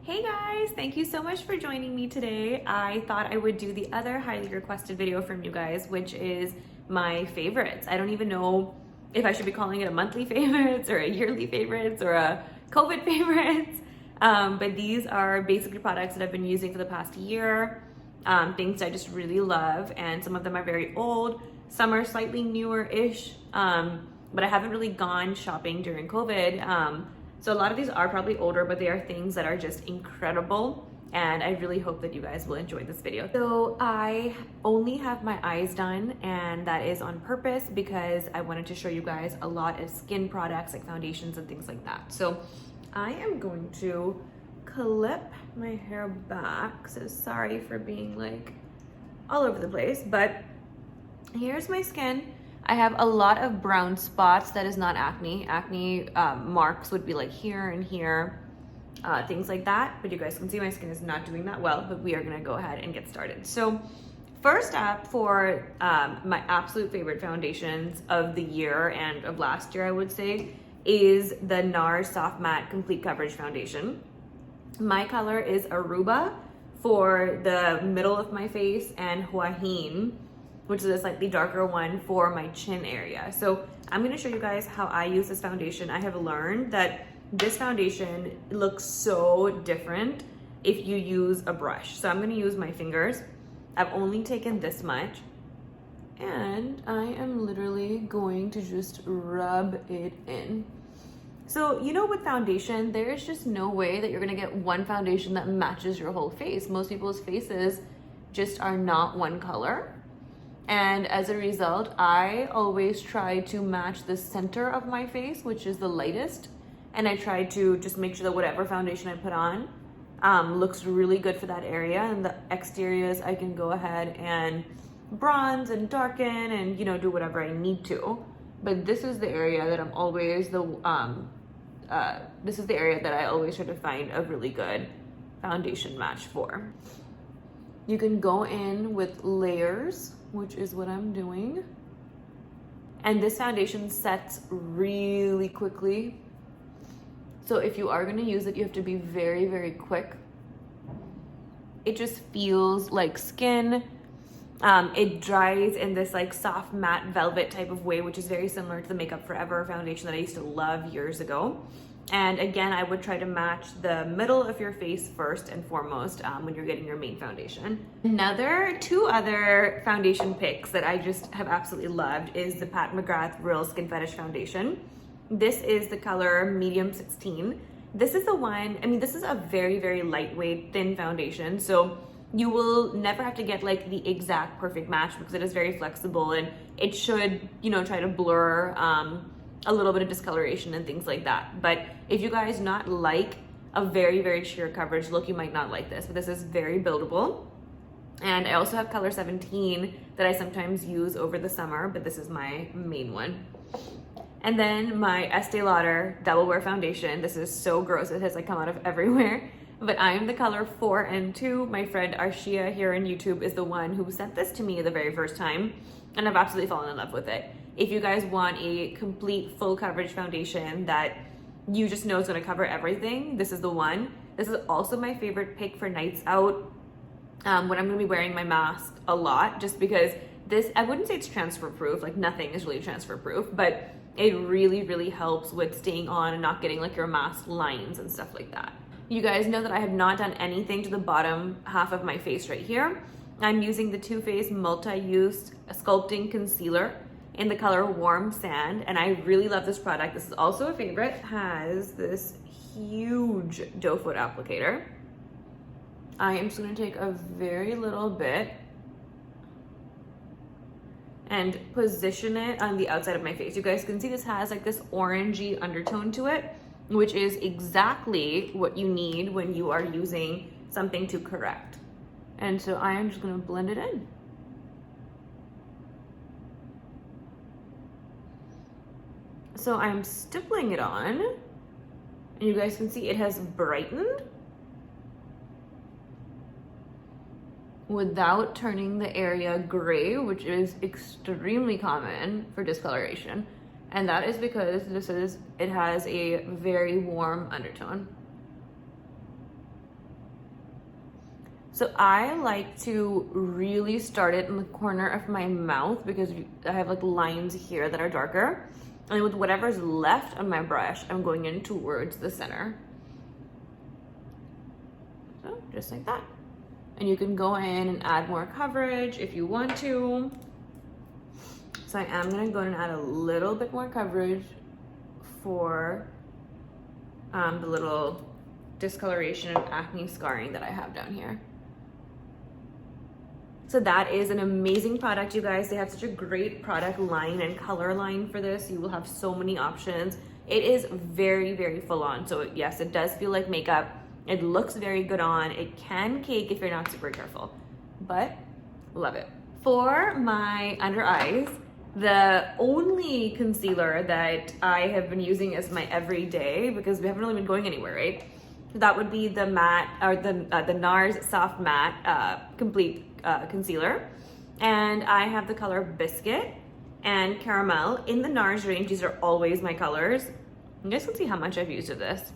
Hey guys, thank you so much for joining me today. I thought I would do the other highly requested video from you guys, which is my favorites. I don't even know if I should be calling it a monthly favorites or a yearly favorites or a COVID favorites. But these are basically products that I've been using for the past year, things I just really love, and some of them are very old, some are slightly newer-ish, but I haven't really gone shopping during COVID. So a lot of these are probably older, but they are things that are just incredible. And I really hope that you guys will enjoy this video. So I only have my eyes done, and that is on purpose because I wanted to show you guys a lot of skin products like foundations and things like that. So I am going to clip my hair back. So sorry for being like all over the place, but here's my skin. I have a lot of brown spots. That is not acne. Acne marks would be like here and here, things like that. But you guys can see my skin is not doing that well, but we are gonna go ahead and get started. So first up for my absolute favorite foundations of the year and of last year, I would say, is the Nars Soft Matte Complete Coverage Foundation. My color is Aruba for the middle of my face, and Huahine, which is a slightly darker one, for my chin area. So I'm gonna show you guys how I use this foundation. I have learned that this foundation looks so different if you use a brush. So I'm gonna use my fingers. I've only taken this much, and I am literally going to just rub it in. So, you know, with foundation, there's just no way that you're gonna get one foundation that matches your whole face. Most people's faces just are not one color. And as a result, I always try to match the center of my face, which is the lightest. And I try to just make sure that whatever foundation I put on looks really good for that area. And the exteriors, I can go ahead and bronze and darken and, you know, do whatever I need to. But this is the area that I'm always this is the area that I always try to find a really good foundation match for. You can go in with layers, which is what I'm doing. And this foundation sets really quickly. So if you are gonna use it, you have to be very, very quick. It just feels like skin. It dries in this like soft matte velvet type of way, which is very similar to the Makeup Forever foundation that I used to love years ago. And again, I would try to match the middle of your face first and foremost when you're getting your main foundation. Two other foundation picks that I just have absolutely loved is the McGrath Real Skin Fetish Foundation. This is the color Medium 16. This is the one, I mean, this is a very, very lightweight, thin foundation. So you will never have to get like the exact perfect match because it is very flexible, and it should, you know, try to blur a little bit of discoloration and things like that. But if you guys not like a very, very sheer coverage look, you might not like this, but this is very buildable. And I also have color 17 that I sometimes use over the summer, but this is my main one. And then my Estee Lauder Double Wear Foundation. This is so gross, it has like come out of everywhere. But I am the color 4 and 2. My friend Arshia here on YouTube is the one who sent this to me the very first time, and I've absolutely fallen in love with it. If you guys want a complete full coverage foundation that you just know is gonna cover everything, this is the one. This is also my favorite pick for nights out when I'm gonna be wearing my mask a lot, just because this, I wouldn't say it's transfer proof, like nothing is really transfer proof, but it really, really helps with staying on and not getting like your mask lines and stuff like that. You guys know that I have not done anything to the bottom half of my face right here. I'm using the Too Faced Multi-Use Sculpting Concealer in the color Warm Sand, and I really love this product. This is also a favorite. It has this huge doe foot applicator. I am just gonna take a very little bit and position it on the outside of my face. You guys can see this has like this orangey undertone to it, which is exactly what you need when you are using something to correct. And so I am just gonna blend it in. So I'm stippling it on, and you guys can see it has brightened without turning the area gray, which is extremely common for discoloration. And that is because it has a very warm undertone. So I like to really start it in the corner of my mouth because I have like lines here that are darker. And with whatever's left on my brush, I'm going in towards the center. So just like that. And you can go in and add more coverage if you want to. So I am gonna go in and add a little bit more coverage for the little discoloration and acne scarring that I have down here. So that is an amazing product, you guys. They have such a great product line and color line for this. You will have so many options. It is very, very full on. So yes, it does feel like makeup. It looks very good on. It can cake if you're not super careful, but love it. For my under eyes, the only concealer that I have been using as my everyday, because we haven't really been going anywhere, right? That would be the matte, or the Nars Soft Matte Complete Concealer. And I have the color Biscuit and Caramel in the Nars range. These are always my colors. You guys can see how much I've used of this.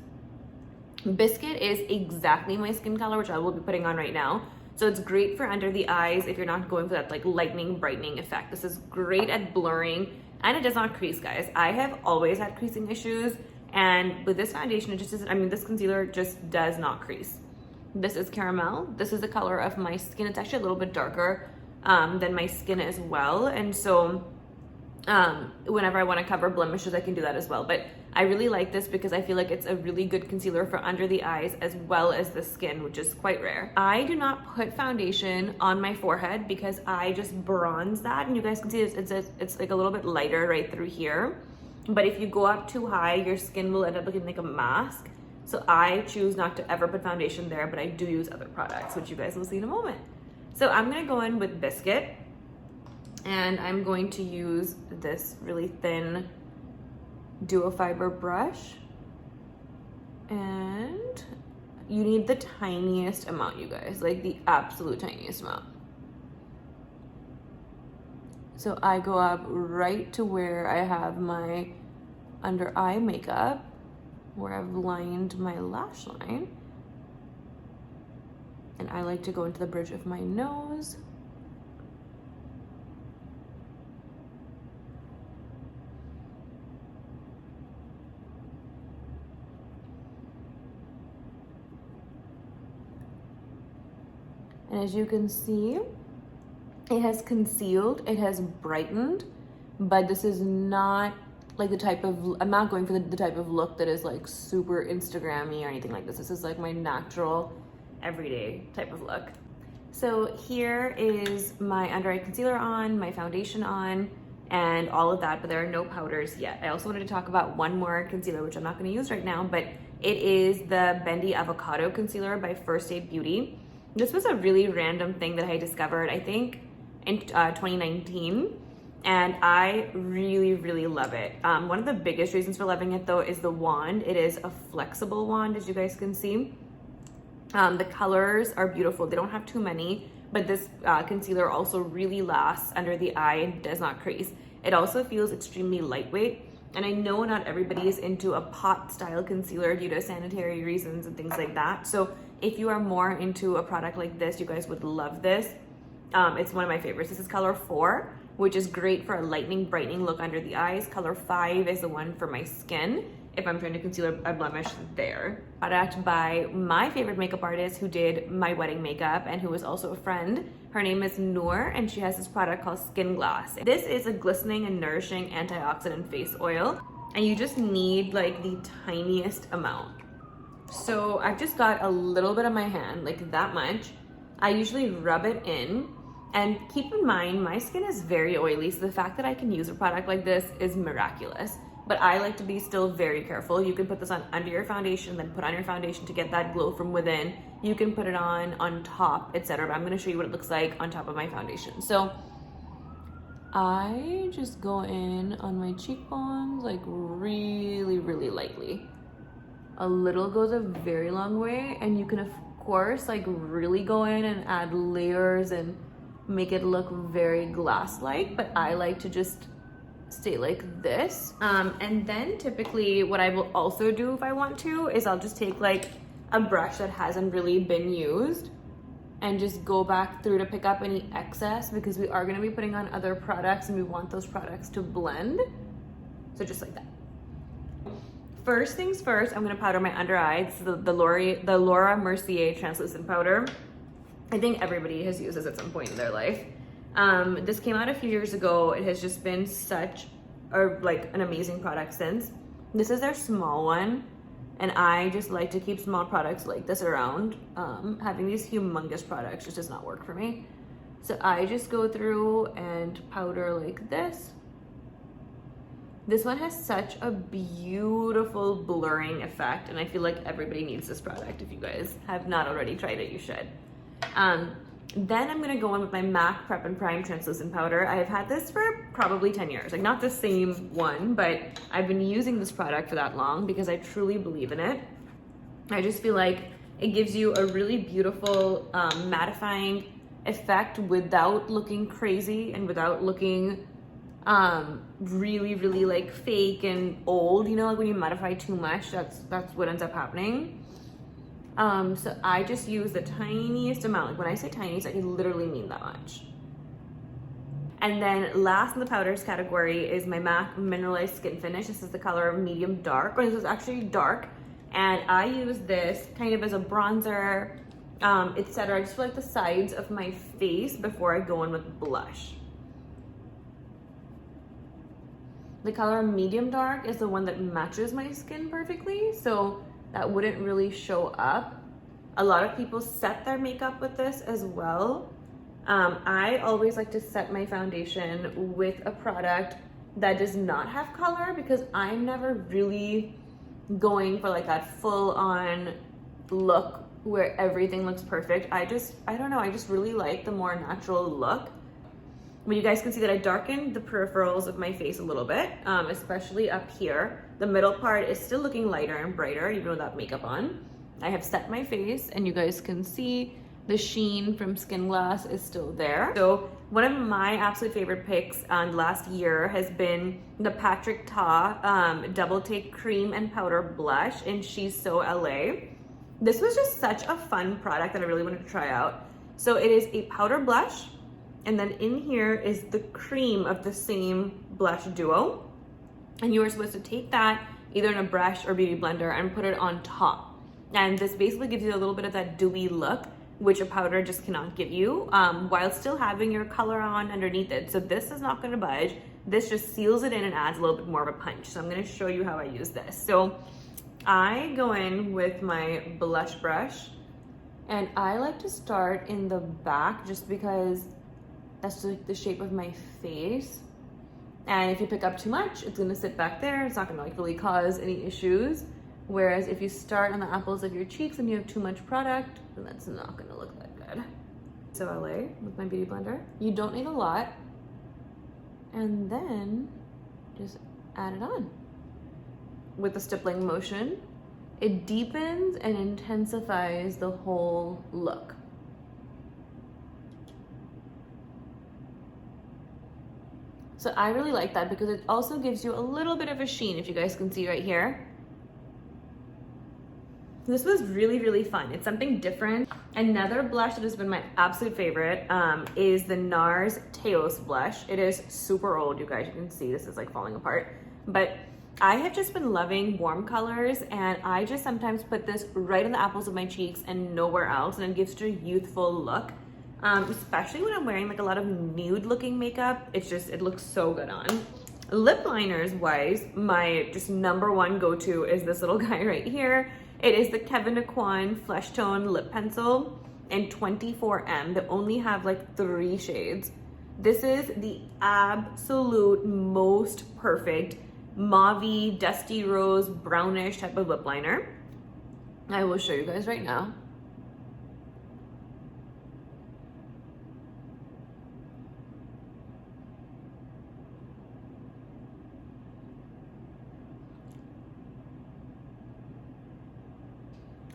Biscuit is exactly my skin color, which I will be putting on right now. So it's great for under the eyes if you're not going for that like lightening, brightening effect. This is great at blurring, and it does not crease, guys. I have always had creasing issues, and with this foundation, it just isn't, I mean, this concealer just does not crease. This is Caramel. This is the color of my skin. It's actually a little bit darker than my skin as well. And so whenever I want to cover blemishes, I can do that as well. But I really like this because I feel like it's a really good concealer for under the eyes as well as the skin, which is quite rare. I do not put foundation on my forehead because I just bronze that. And you guys can see it's like a little bit lighter right through here. But if you go up too high, your skin will end up looking like a mask. So I choose not to ever put foundation there, but I do use other products, which you guys will see in a moment. So I'm gonna go in with Biscuit, and I'm going to use this really thin duo fiber brush. And you need the tiniest amount, you guys, like the absolute tiniest amount. So I go up right to where I have my under eye makeup, where I've lined my lash line. And I like to go into the bridge of my nose. And as you can see, it has concealed, it has brightened, but this is not like the type of, I'm not going for the type of look that is like super Instagrammy or anything like this. This is like my natural, everyday type of look. So here is my under eye concealer on, my foundation on, and all of that, but there are no powders yet. I also wanted to talk about one more concealer, which I'm not gonna use right now, but it is the Bendy Avocado Concealer by First Aid Beauty. This was a really random thing that I discovered, I think, in 2019. And I really, really love it. One of the biggest reasons for loving it though is the wand. It is a flexible wand, as you guys can see. The colors are beautiful. They don't have too many, but this concealer also really lasts under the eye and does not crease. It also feels extremely lightweight. And I know not everybody is into a pot style concealer due to sanitary reasons and things like that. So if you are more into a product like this, you guys would love this. It's one of my favorites. This is color 4, which is great for a lightening, brightening look under the eyes. Color 5 is the one for my skin, if I'm trying to conceal a blemish there. Product by my favorite makeup artist who did my wedding makeup and who is also a friend. Her name is Noor, and she has this product called Skinglass. This is a glistening and nourishing antioxidant face oil, and you just need like the tiniest amount. So I've just got a little bit on my hand, like that much. I usually rub it in. And keep in mind, my skin is very oily, so the fact that I can use a product like this is miraculous. But I like to be still very careful. You can put this on under your foundation, then put on your foundation to get that glow from within. You can put it on top, etc. But I'm gonna show you what it looks like on top of my foundation. So I just go in on my cheekbones, like really, really lightly. A little goes a very long way, and you can of course like really go in and add layers and make it look very glass-like, but I like to just stay like this. And then typically what I will also do if I want to is I'll just take like a brush that hasn't really been used, and just go back through to pick up any excess because we are going to be putting on other products and we want those products to blend. So just like that. First things first, I'm going to powder my under eye. This is the Laura Mercier translucent powder. I think everybody has used this at some point in their life. This came out a few years ago. It has just been such an amazing product since. This is their small one, and I just like to keep small products like this around. Having these humongous products just does not work for me. So I just go through and powder like this. This one has such a beautiful blurring effect, and I feel like everybody needs this product. If you guys have not already tried it, you should. Then I'm gonna go in with my MAC Prep and Prime translucent powder. I have had this for probably 10 years. Like, not the same one, but I've been using this product for that long because I truly believe in it. I just feel like it gives you a really beautiful mattifying effect without looking crazy and without looking really, really like fake and old. You know, like when you mattify too much, that's what ends up happening. So I just use the tiniest amount. Like when I say tiniest, I literally mean that much. And then last in the powders category is my MAC Mineralized Skin Finish. This is the color medium dark, or this is actually dark. And I use this kind of as a bronzer, etc. Just for like the sides of my face before I go in with blush. The color medium dark is the one that matches my skin perfectly, so that wouldn't really show up. A lot of people set their makeup with this as well. I always like to set my foundation with a product that does not have color because I'm never really going for like that full-on look where everything looks perfect. I don't know, I just really like the more natural look. But you guys can see that I darkened the peripherals of my face a little bit, especially up here. The middle part is still looking lighter and brighter, even without makeup on. I have set my face, and you guys can see the sheen from Skinglass is still there. So one of my absolute favorite picks last year has been the Patrick Ta Double Take Cream and Powder Blush in She's So LA. This was just such a fun product that I really wanted to try out. So it is a powder blush, and then in here is the cream of the same blush duo. And you are supposed to take that either in a brush or beauty blender and put it on top. And this basically gives you a little bit of that dewy look, which a powder just cannot give you, while still having your color on underneath it. So this is not gonna budge. This just seals it in and adds a little bit more of a punch. So I'm gonna show you how I use this. So I go in with my blush brush, and I like to start in the back just because that's like the shape of my face. And if you pick up too much, it's gonna sit back there. It's not gonna like really cause any issues. Whereas if you start on the apples of your cheeks and you have too much product, then that's not gonna look that good. So LA with my beauty blender. You don't need a lot. And then just add it on. With the stippling motion, it deepens and intensifies the whole look. So I really like that because it also gives you a little bit of a sheen, if you guys can see right here. This was really, really fun. It's something different. Another blush that has been my absolute favorite is the Nars Taos blush. It is super old, you guys. You can see this is like falling apart. But I have just been loving warm colors, and I just sometimes put this right on the apples of my cheeks and nowhere else, and it gives it a youthful look. Especially when I'm wearing like a lot of nude looking makeup. It looks so good on. Lip liners wise, my just number one go-to is this little guy right here. It is the Kevyn Aucoin Fleshtone lip pencil in 24M. They only have like 3 shades. This is the absolute most perfect mauve-y, dusty rose, brownish type of lip liner. I will show you guys right now.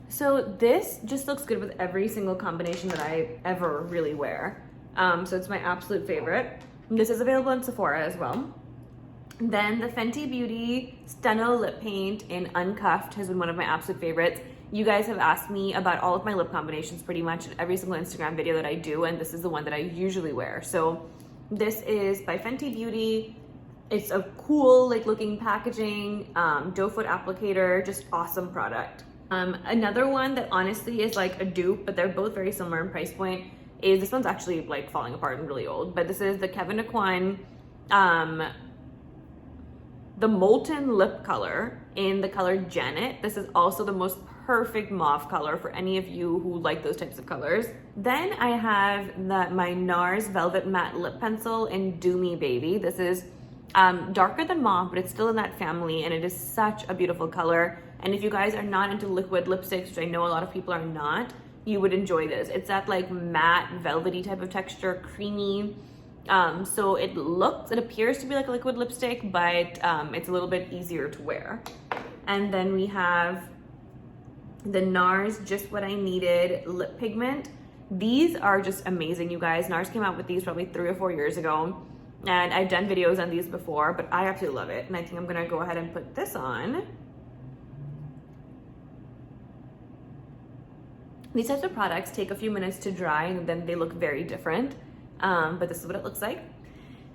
So this just looks good with every single combination that I ever really wear. So it's my absolute favorite. This is available in Sephora as well. Then the Fenty Beauty Steno Lip Paint in Uncuffed has been one of my absolute favorites. You guys have asked me about all of my lip combinations pretty much in every single Instagram video that I do, and this is the one that I usually wear. So this is by Fenty Beauty. It's a cool like looking packaging, doe foot applicator, just awesome product. Another one that honestly is like a dupe, but they're both very similar in price point, is this one's actually like falling apart and really old, but this is the Kevyn Aucoin, the Molten Lip Color in the color Janet. This is also the most perfect mauve color for any of you who like those types of colors. Then I have my Nars Velvet Matte Lip Pencil in Do Me Baby. This is darker than mauve, but it's still in that family, and it is such a beautiful color. And if you guys are not into liquid lipsticks, which I know a lot of people are not, you would enjoy this. It's that like matte, velvety type of texture, creamy. So it appears to be like a liquid lipstick, but it's a little bit easier to wear. And then we have the Nars Just What I Needed Lip Pigment. These are just amazing, you guys. Nars came out with these probably 3 or 4 years ago, and I've done videos on these before, but I absolutely love it. And I think I'm gonna go ahead and put this on. These types of products take a few minutes to dry and then they look very different, but this is what it looks like.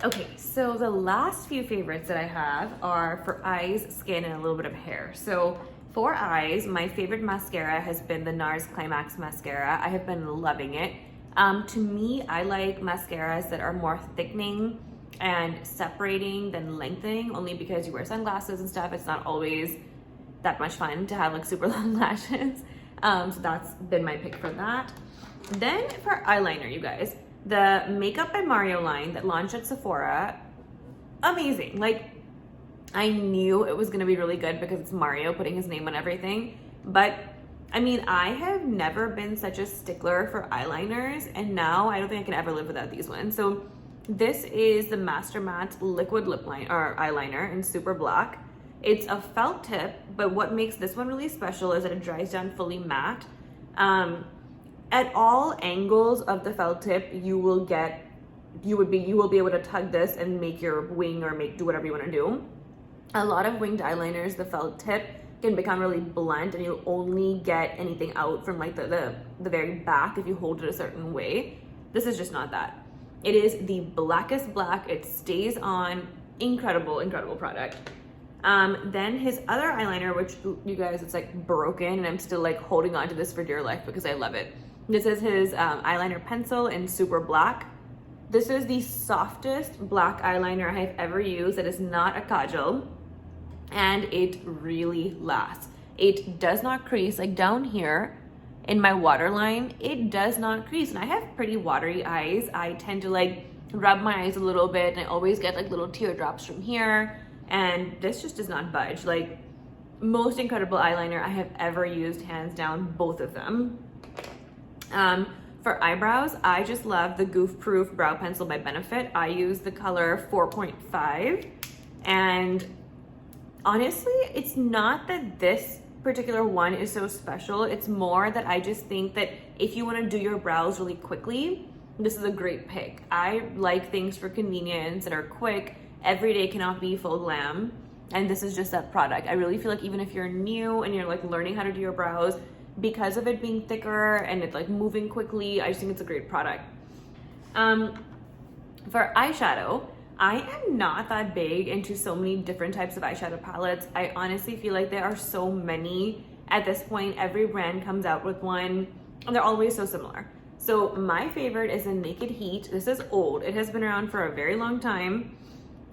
Okay, so the last few favorites that I have are for eyes, skin, and a little bit of hair. So for eyes, my favorite mascara has been the Nars Climax Mascara. I have been loving it. To me, I like mascaras that are more thickening and separating than lengthening, only because you wear sunglasses and stuff. It's not always that much fun to have like super long lashes. So that's been my pick for that. Then for eyeliner, you guys, the Makeup by Mario line that launched at Sephora, amazing. Like, I knew it was gonna be really good because it's Mario putting his name on everything. But I mean, I have never been such a stickler for eyeliners, and now I don't think I can ever live without these ones. So this is the Master Matte Liquid Lip Line or eyeliner in Super Black. It's a felt tip, but what makes this one really special is that it dries down fully matte. At all angles of the felt tip, you will be able to tug this and make your wing or do whatever you want to do. A lot of winged eyeliners, the felt tip can become really blunt, and you'll only get anything out from like the very back if you hold it a certain way. This is just not that. It is the blackest black. It stays on. Incredible, incredible product. Then his other eyeliner, which you guys, it's like broken, and I'm still like holding on to this for dear life because I love it. This is his eyeliner pencil in Super Black. This is the softest black eyeliner I have ever used. It is not a kajal, and it really lasts. It does not crease. Like down here in my waterline, it does not crease, and I have pretty watery eyes. I tend to like rub my eyes a little bit, and I always get like little teardrops from here. And this just does not budge. Like, most incredible eyeliner I have ever used, hands down, both of them. For eyebrows, I just love the Goof Proof Brow Pencil by Benefit. I use the color 4.5. And honestly, it's not that this particular one is so special. It's more that I just think that if you want to do your brows really quickly, this is a great pick. I like things for convenience that are quick. Every day cannot be full glam, and this is just that product. I really feel like even if you're new and you're like learning how to do your brows, because of it being thicker and it's like moving quickly, I just think it's a great product. For eyeshadow, I am not that big into so many different types of eyeshadow palettes. I honestly feel like there are so many at this point. Every brand comes out with one, and they're always so similar. So my favorite is the Naked Heat. This is old. It has been around for a very long time.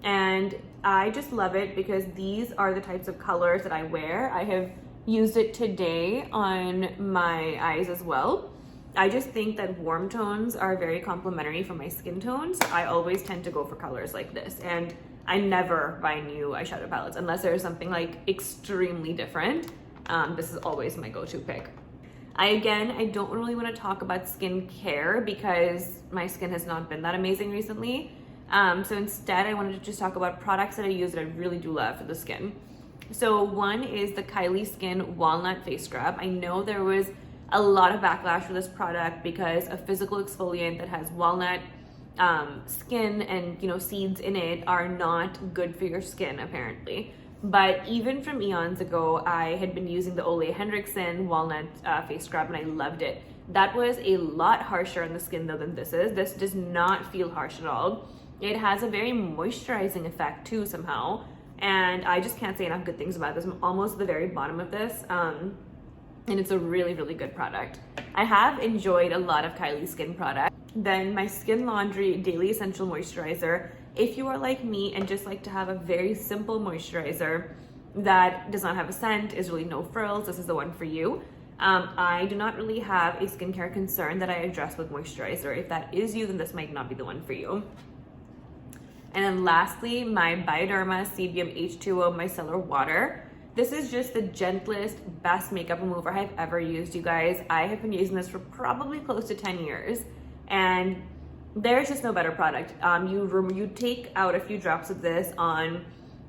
And I just love it because these are the types of colors that I wear. I have used it today on my eyes as well. I just think that warm tones are very complementary for my skin tones. I always tend to go for colors like this, and I never buy new eyeshadow palettes unless there's something like extremely different. This is always my go-to pick. I don't really want to talk about skincare because my skin has not been that amazing recently. So instead, I wanted to just talk about products that I use that I really do love for the skin. So one is the Kylie Skin Walnut Face Scrub. I know there was a lot of backlash for this product because a physical exfoliant that has walnut skin and seeds in it are not good for your skin apparently. But even from eons ago, I had been using the Ole Henriksen walnut face scrub and I loved it. That was a lot harsher on the skin though than this is. This does not feel harsh at all. It has a very moisturizing effect too somehow. And I just can't say enough good things about this. I'm almost at the very bottom of this. And it's a really, really good product. I have enjoyed a lot of Kylie's skin products. Then my Skin Laundry Daily Essential Moisturizer. If you are like me and just like to have a very simple moisturizer that does not have a scent, is really no frills, this is the one for you. I do not really have a skincare concern that I address with moisturizer. If that is you, then this might not be the one for you. And then lastly, my Bioderma CBM H2O Micellar Water. This is just the gentlest, best makeup remover I've ever used, you guys. I have been using this for probably close to 10 years. And there's just no better product. You take out a few drops of this on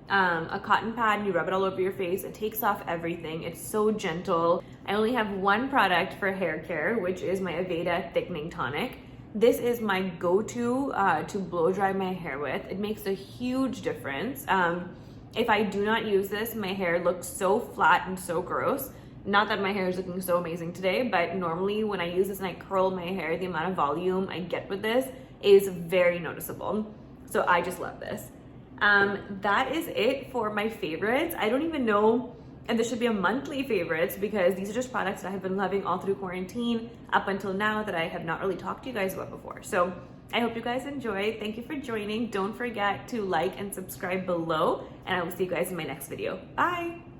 a cotton pad and you rub it all over your face. It takes off everything. It's so gentle. I only have one product for hair care, which is my Aveda Thickening Tonic. This is my go-to to blow dry my hair with. It makes a huge difference. If I do not use this, my hair looks so flat and so gross. Not that my hair is looking so amazing today, but normally when I use this and I curl my hair, the amount of volume I get with this is very noticeable. So I just love this. That is it for my favorites. I don't even know, and this should be a monthly favorites because these are just products that I have been loving all through quarantine up until now that I have not really talked to you guys about before. So I hope you guys enjoy. Thank you for joining. Don't forget to like and subscribe below, and I will see you guys in my next video. Bye.